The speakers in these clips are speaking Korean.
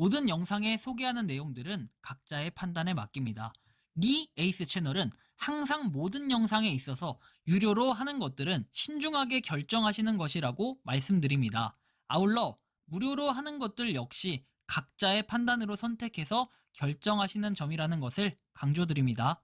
모든 영상에 소개하는 내용들은 각자의 판단에 맡깁니다. 리 에이스 채널은 항상 모든 영상에 있어서 유료로 하는 것들은 신중하게 결정하시는 것이라고 말씀드립니다. 아울러 무료로 하는 것들 역시 각자의 판단으로 선택해서 결정하시는 점이라는 것을 강조드립니다.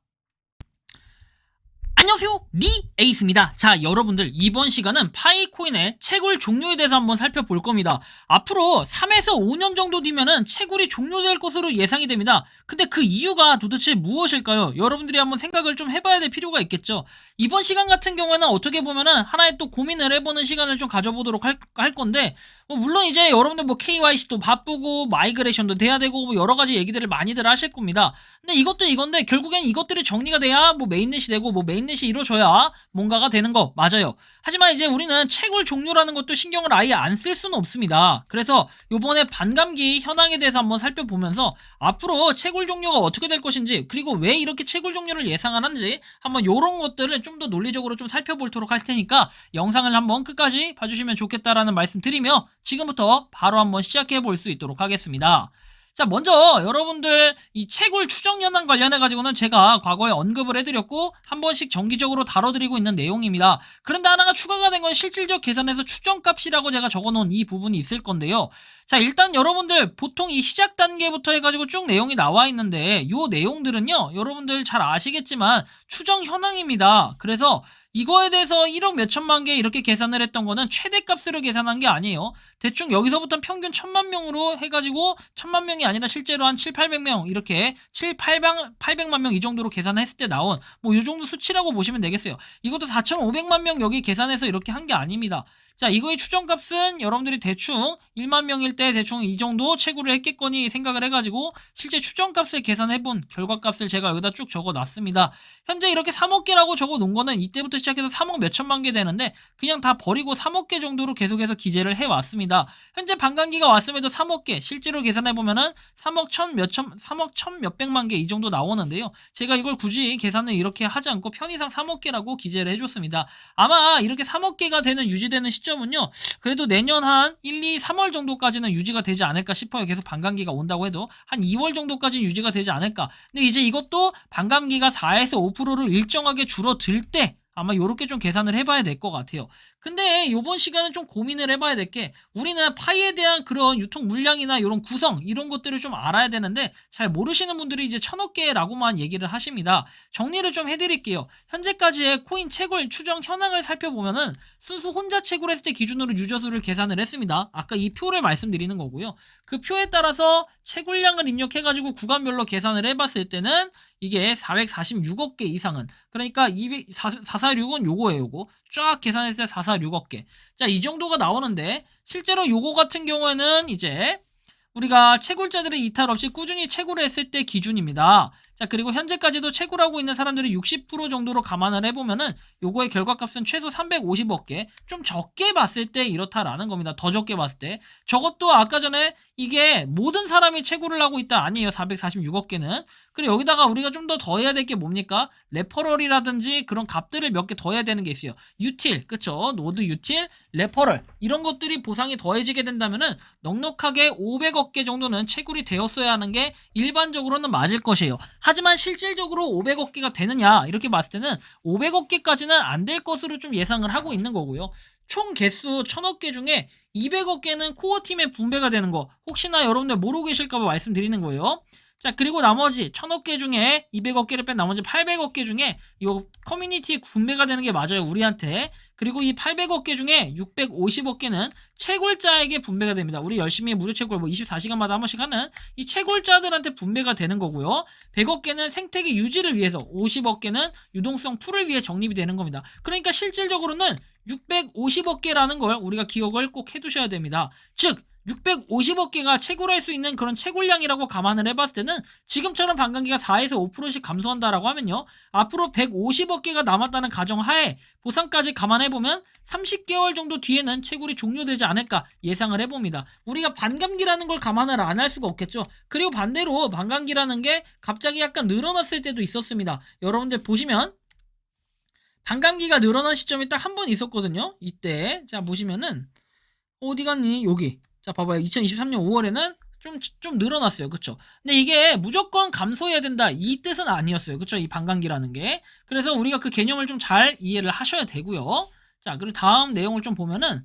안녕하세요, 리 에이스입니다. 자, 여러분들 이번 시간은 파이코인의 채굴 종료에 대해서 한번 살펴볼 겁니다. 앞으로 3에서 5년 정도 뒤면은 채굴이 종료될 것으로 예상이 됩니다. 근데 그 이유가 도대체 무엇일까요? 여러분들이 한번 생각을 좀 해봐야 될 필요가 있겠죠. 이번 시간 같은 경우에는 어떻게 보면은 하나의 또 고민을 해보는 시간을 좀 가져보도록 할 건데, 물론 이제 여러분들 뭐 KYC도 바쁘고 마이그레이션도 돼야 되고 뭐 여러 가지 얘기들을 많이들 하실 겁니다. 근데 이것도 이건데 결국엔 이것들이 정리가 돼야 뭐 메인넷이 되고 뭐 메인넷이 이루어져야 뭔가가 되는 거 맞아요. 하지만 이제 우리는 채굴 종료라는 것도 신경을 아예 안 쓸 수는 없습니다. 그래서 요번에 반감기 현황에 대해서 한번 살펴보면서 앞으로 채굴 종료가 어떻게 될 것인지, 그리고 왜 이렇게 채굴 종료를 예상하는지 한번 요런 것들을 좀 더 논리적으로 좀 살펴보도록 할 테니까 영상을 한번 끝까지 봐주시면 좋겠다라는 말씀 드리며 지금부터 바로 한번 시작해 볼 수 있도록 하겠습니다. 자, 먼저 여러분들 이 채굴 추정 현황 관련해 가지고는 제가 과거에 언급을 해드렸고 한 번씩 정기적으로 다뤄드리고 있는 내용입니다. 그런데 하나가 추가가 된 건 실질적 계산에서 추정값이라고 제가 적어놓은 이 부분이 있을 건데요. 자, 일단 여러분들 보통 이 시작 단계부터 해가지고 쭉 내용이 나와 있는데 요 내용들은요, 여러분들 잘 아시겠지만 추정 현황입니다. 그래서 이거에 대해서 1억 몇천만 개 이렇게 계산을 했던 거는 최대값으로 계산한 게 아니에요. 대충 여기서부터 평균 1000만 명으로 해가지고 1000만 명이 아니라 실제로 한 7, 800명 이렇게 800만 명 이 정도로 계산했을 때 나온 뭐 이 정도 수치라고 보시면 되겠어요. 이것도 4500만 명 여기 계산해서 이렇게 한 게 아닙니다. 자, 이거의 추정값은 여러분들이 대충 1만 명일 때 대충 이 정도 채굴을 했겠거니 생각을 해가지고 실제 추정값을 계산해본 결과값을 제가 여기다 쭉 적어놨습니다. 현재 이렇게 3억 개라고 적어놓은 거는 이때부터 시작해서 3억 몇천만 개 되는데 그냥 다 버리고 3억 개 정도로 계속해서 기재를 해왔습니다. 현재 반감기가 왔음에도 3억 개, 실제로 계산해보면은 3억 천 몇백만 개 이 정도 나오는데요. 제가 이걸 굳이 계산을 이렇게 하지 않고 편의상 3억 개라고 기재를 해줬습니다. 아마 이렇게 3억 개가 되는 유지되는 시점은요, 그래도 내년 한 1, 2, 3월 정도까지는 유지가 되지 않을까 싶어요. 계속 반감기가 온다고 해도 한 2월 정도까지는 유지가 되지 않을까. 근데 이제 이것도 반감기가 4에서 5%를 일정하게 줄어들 때 아마 요렇게 좀 계산을 해봐야 될 것 같아요. 근데 요번 시간은 좀 고민을 해봐야 될 게, 우리는 파이에 대한 그런 유통 물량이나 이런 구성 이런 것들을 좀 알아야 되는데 잘 모르시는 분들이 이제 1000억 개라고만 얘기를 하십니다. 정리를 좀 해드릴게요. 현재까지의 코인 채굴 추정 현황을 살펴보면은 순수 혼자 채굴했을 때 기준으로 유저수를 계산을 했습니다. 아까 이 표를 말씀드리는 거고요. 그 표에 따라서 채굴량을 입력해가지고 구간별로 계산을 해봤을 때는 이게 446억 개 이상은, 그러니까 446은 요거예요. 요거 쫙 계산했을 때 446억 개. 자, 이 정도가 나오는데 실제로 요거 같은 경우에는 이제 우리가 채굴자들의 이탈 없이 꾸준히 채굴을 했을 때 기준입니다. 자, 그리고 현재까지도 채굴하고 있는 사람들이 60% 정도로 감안을 해보면은 요거의 결과값은 최소 350억 개. 좀 적게 봤을 때 이렇다라는 겁니다. 더 적게 봤을 때. 저것도 아까 전에 이게 모든 사람이 채굴을 하고 있다 아니에요. 446억 개는. 그리고 여기다가 우리가 좀 더 더해야 될 게 뭡니까? 레퍼럴이라든지 그런 값들을 몇 개 더해야 되는 게 있어요. 유틸, 그쵸? 노드 유틸, 레퍼럴 이런 것들이 보상이 더해지게 된다면은 넉넉하게 500억 개 정도는 채굴이 되었어야 하는 게 일반적으로는 맞을 것이에요. 하지만 실질적으로 500억 개가 되느냐 이렇게 봤을 때는 500억 개까지는 안 될 것으로 좀 예상을 하고 있는 거고요. 총 개수 1000억 개 중에 200억 개는 코어 팀에 분배가 되는 거, 혹시나 여러분들 모르고 계실까봐 말씀드리는 거예요. 자, 그리고 나머지 1000억 개 중에 200억 개를 뺀 나머지 800억 개 중에 이 커뮤니티에 분배가 되는 게 맞아요, 우리한테. 그리고 이 800억 개 중에 650억 개는 채굴자에게 분배가 됩니다. 우리 열심히 무료 채굴 뭐 24시간마다 한 번씩 하는 이 채굴자들한테 분배가 되는 거고요. 100억 개는 생태계 유지를 위해서, 50억 개는 유동성 풀을 위해 적립이 되는 겁니다. 그러니까 실질적으로는 650억 개라는 걸 우리가 기억을 꼭 해두셔야 됩니다. 즉 650억 개가 채굴할 수 있는 그런 채굴량이라고 감안을 해봤을 때는 지금처럼 반감기가 4에서 5%씩 감소한다라고 하면요, 앞으로 150억 개가 남았다는 가정하에 보상까지 감안해보면 30개월 정도 뒤에는 채굴이 종료되지 않을까 예상을 해봅니다. 우리가 반감기라는 걸 감안을 안 할 수가 없겠죠. 그리고 반대로 반감기라는 게 갑자기 약간 늘어났을 때도 있었습니다. 여러분들 보시면 반감기가 늘어난 시점이 딱 한 번 있었거든요. 이때 자 보시면은 어디 갔니? 여기. 자 봐봐요. 2023년 5월에는 좀 늘어났어요. 그쵸? 근데 이게 무조건 감소해야 된다. 이 뜻은 아니었어요. 그쵸? 이 반감기라는 게. 그래서 우리가 그 개념을 좀 잘 이해를 하셔야 되고요. 자, 그리고 다음 내용을 좀 보면은,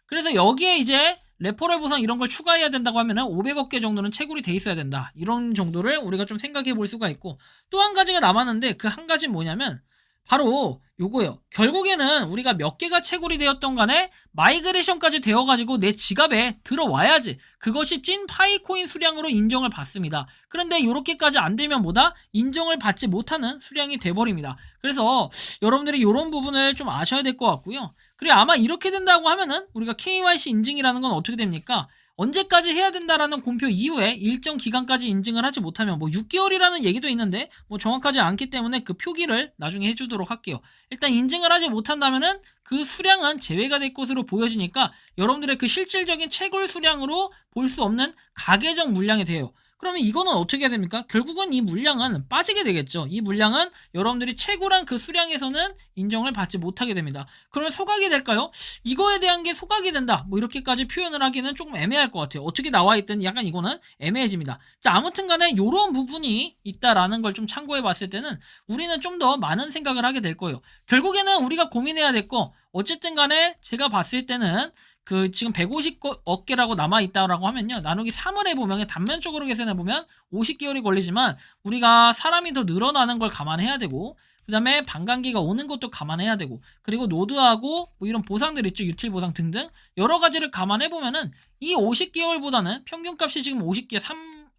그래서 여기에 이제 레퍼럴 보상 이런 걸 추가해야 된다고 하면은 500억 개 정도는 채굴이 돼 있어야 된다. 이런 정도를 우리가 좀 생각해 볼 수가 있고, 또 한 가지가 남았는데 그 한 가지는 뭐냐면 바로 요거예요. 결국에는 우리가 몇 개가 채굴이 되었던 간에 마이그레이션까지 되어가지고 내 지갑에 들어와야지 그것이 찐 파이코인 수량으로 인정을 받습니다. 그런데 이렇게까지 안 되면 뭐다? 인정을 받지 못하는 수량이 돼버립니다. 그래서 여러분들이 이런 부분을 좀 아셔야 될 것 같고요. 그리고 아마 이렇게 된다고 하면은 우리가 KYC 인증이라는 건 어떻게 됩니까? 언제까지 해야 된다라는 공표 이후에 일정 기간까지 인증을 하지 못하면 뭐 6개월이라는 얘기도 있는데 뭐 정확하지 않기 때문에 그 표기를 나중에 해주도록 할게요. 일단 인증을 하지 못한다면은 그 수량은 제외가 될 것으로 보여지니까 여러분들의 그 실질적인 채굴 수량으로 볼 수 없는 가계적 물량이 돼요. 그러면 이거는 어떻게 해야 됩니까? 결국은 이 물량은 빠지게 되겠죠. 이 물량은 여러분들이 채굴한 그 수량에서는 인정을 받지 못하게 됩니다. 그러면 소각이 될까요? 이거에 대한 게 소각이 된다. 뭐 이렇게까지 표현을 하기는 조금 애매할 것 같아요. 어떻게 나와 있든 약간 이거는 애매해집니다. 자, 아무튼 간에 이런 부분이 있다라는 걸 좀 참고해 봤을 때는 우리는 좀 더 많은 생각을 하게 될 거예요. 결국에는 우리가 고민해야 될 거, 어쨌든 간에 제가 봤을 때는 그 지금 150억 개라고 남아있다라고 하면요, 나누기 3을 해보면 단면적으로 계산해보면 50개월이 걸리지만 우리가 사람이 더 늘어나는 걸 감안해야 되고, 그 다음에 반감기가 오는 것도 감안해야 되고, 그리고 노드하고 뭐 이런 보상들 있죠, 유틸 보상 등등 여러 가지를 감안해보면은 이 50개월보다는 평균값이 지금 50개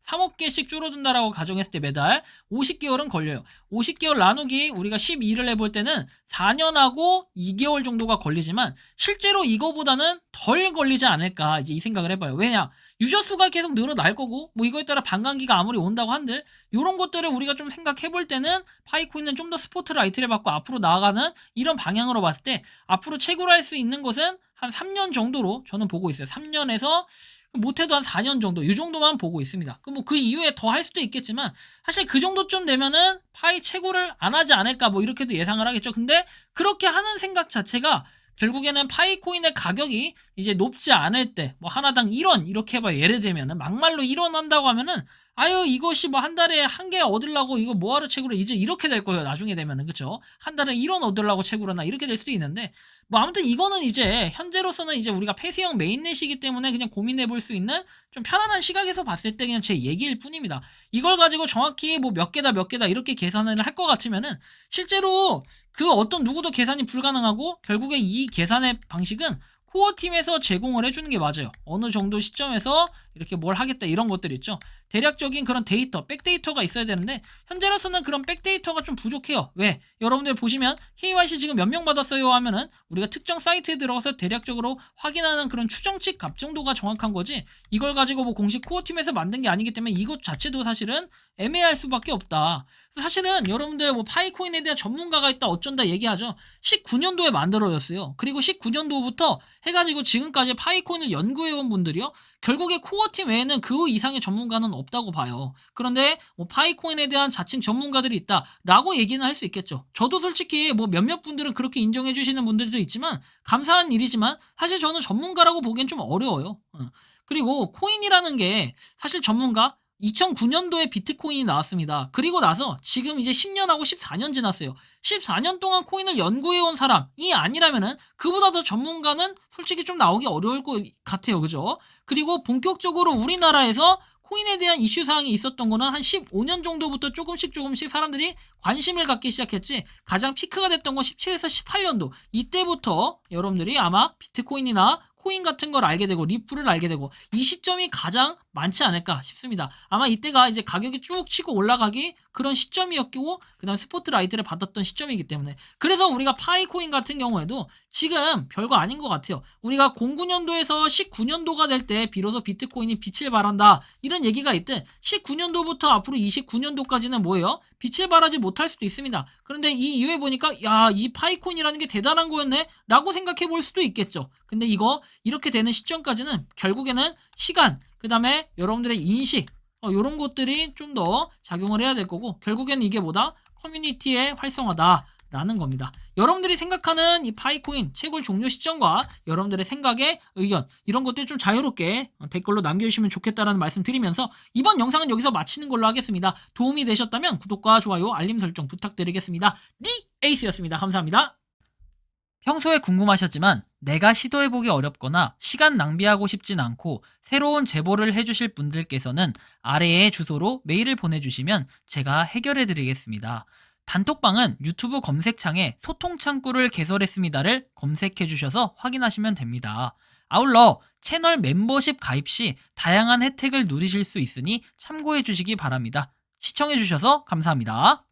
3억 개씩 줄어든다라고 가정했을 때 매달 50개월은 걸려요. 50개월 나누기 우리가 12를 해볼 때는 4년하고 2개월 정도가 걸리지만 실제로 이거보다는 덜 걸리지 않을까 이제 이 생각을 해봐요. 왜냐? 유저 수가 계속 늘어날 거고 뭐 이거에 따라 반감기가 아무리 온다고 한들 이런 것들을 우리가 좀 생각해 볼 때는 파이코인은 좀 더 스포트라이트를 받고 앞으로 나아가는 이런 방향으로 봤을 때 앞으로 채굴할 수 있는 것은 한 3년 정도로 저는 보고 있어요. 3년에서 못해도 한 4년 정도, 이 정도만 보고 있습니다. 그 이후에 더 할 수도 있겠지만, 사실 그 정도쯤 되면은 파이 채굴을 안 하지 않을까, 뭐 이렇게도 예상을 하겠죠. 근데 그렇게 하는 생각 자체가 결국에는 파이코인의 가격이 이제 높지 않을 때, 뭐 하나당 1원, 이렇게 해봐요. 예를 들면은, 막말로 1원 한다고 하면은, 아유, 이것이 뭐 한 달에 한 개 얻으려고 이거 뭐하러 채굴을 이제 이렇게 될 거예요. 나중에 되면은, 그쵸? 한 달에 1원 얻으려고 채굴하나, 이렇게 될 수도 있는데, 뭐 아무튼 이거는 이제 현재로서는 이제 우리가 폐쇄형 메인넷이기 때문에 그냥 고민해 볼 수 있는 좀 편안한 시각에서 봤을 때 그냥 제 얘기일 뿐입니다. 이걸 가지고 정확히 뭐 몇 개다 이렇게 계산을 할 것 같으면은 실제로 그 어떤 누구도 계산이 불가능하고 결국에 이 계산의 방식은 코어 팀에서 제공을 해주는 게 맞아요. 어느 정도 시점에서 이렇게 뭘 하겠다 이런 것들 있죠. 대략적인 그런 데이터, 백데이터가 있어야 되는데 현재로서는 그런 백데이터가 좀 부족해요. 왜? 여러분들 보시면 KYC 지금 몇 명 받았어요 하면은 우리가 특정 사이트에 들어가서 대략적으로 확인하는 그런 추정치 값 정도가 정확한 거지, 이걸 가지고 뭐 공식 코어 팀에서 만든 게 아니기 때문에 이것 자체도 사실은 애매할 수밖에 없다. 사실은 여러분들 뭐 파이코인에 대한 전문가가 있다 어쩐다 얘기하죠. 19년도에 만들어졌어요. 그리고 19년도부터 해가지고 지금까지 파이코인을 연구해온 분들이요, 결국에 코어팀 외에는 그 이상의 전문가는 없다고 봐요. 그런데 뭐 파이코인에 대한 자칭 전문가들이 있다라고 얘기는 할 수 있겠죠. 저도 솔직히 뭐 몇몇 분들은 그렇게 인정해 주시는 분들도 있지만 감사한 일이지만 사실 저는 전문가라고 보기엔 좀 어려워요. 그리고 코인이라는 게 사실 전문가, 2009년도에 비트코인이 나왔습니다. 그리고 나서 지금 이제 10년하고 14년 지났어요. 14년 동안 코인을 연구해온 사람이 아니라면은 그보다 더 전문가는 솔직히 좀 나오기 어려울 것 같아요. 그죠? 그리고 본격적으로 우리나라에서 코인에 대한 이슈 사항이 있었던 거는 한 15년 정도부터 조금씩 사람들이 관심을 갖기 시작했지, 가장 피크가 됐던 건 17에서 18년도 이때부터 여러분들이 아마 비트코인이나 코인 같은 걸 알게 되고 리플을 알게 되고 이 시점이 가장 많지 않을까 싶습니다. 아마 이때가 이제 가격이 쭉 치고 올라가기 그런 시점이었고 그 다음 스포트라이트를 받았던 시점이기 때문에, 그래서 우리가 파이코인 같은 경우에도 지금 별거 아닌 것 같아요. 우리가 09년도에서 19년도가 될 때 비로소 비트코인이 빛을 발한다 이런 얘기가 있듯 19년도부터 앞으로 29년도까지는 뭐예요? 빛을 발하지 못할 수도 있습니다. 그런데 이 이후에 보니까 야, 이 파이코인이라는 게 대단한 거였네 라고 생각해 볼 수도 있겠죠. 근데 이거 이렇게 되는 시점까지는 결국에는 시간, 그 다음에 여러분들의 인식, 이런 것들이 좀 더 작용을 해야 될 거고, 결국에는 이게 뭐다? 커뮤니티의 활성화다 라는 겁니다. 여러분들이 생각하는 이 파이코인 채굴 종료 시점과 여러분들의 생각의 의견 이런 것들 좀 자유롭게 댓글로 남겨주시면 좋겠다라는 말씀 드리면서 이번 영상은 여기서 마치는 걸로 하겠습니다. 도움이 되셨다면 구독과 좋아요, 알림 설정 부탁드리겠습니다. 에이스였습니다. 감사합니다. 평소에 궁금하셨지만 내가 시도해보기 어렵거나 시간 낭비하고 싶진 않고 새로운 제보를 해주실 분들께서는 아래의 주소로 메일을 보내주시면 제가 해결해드리겠습니다. 단톡방은 유튜브 검색창에 소통창구를 개설했습니다를 검색해주셔서 확인하시면 됩니다. 아울러 채널 멤버십 가입 시 다양한 혜택을 누리실 수 있으니 참고해주시기 바랍니다. 시청해주셔서 감사합니다.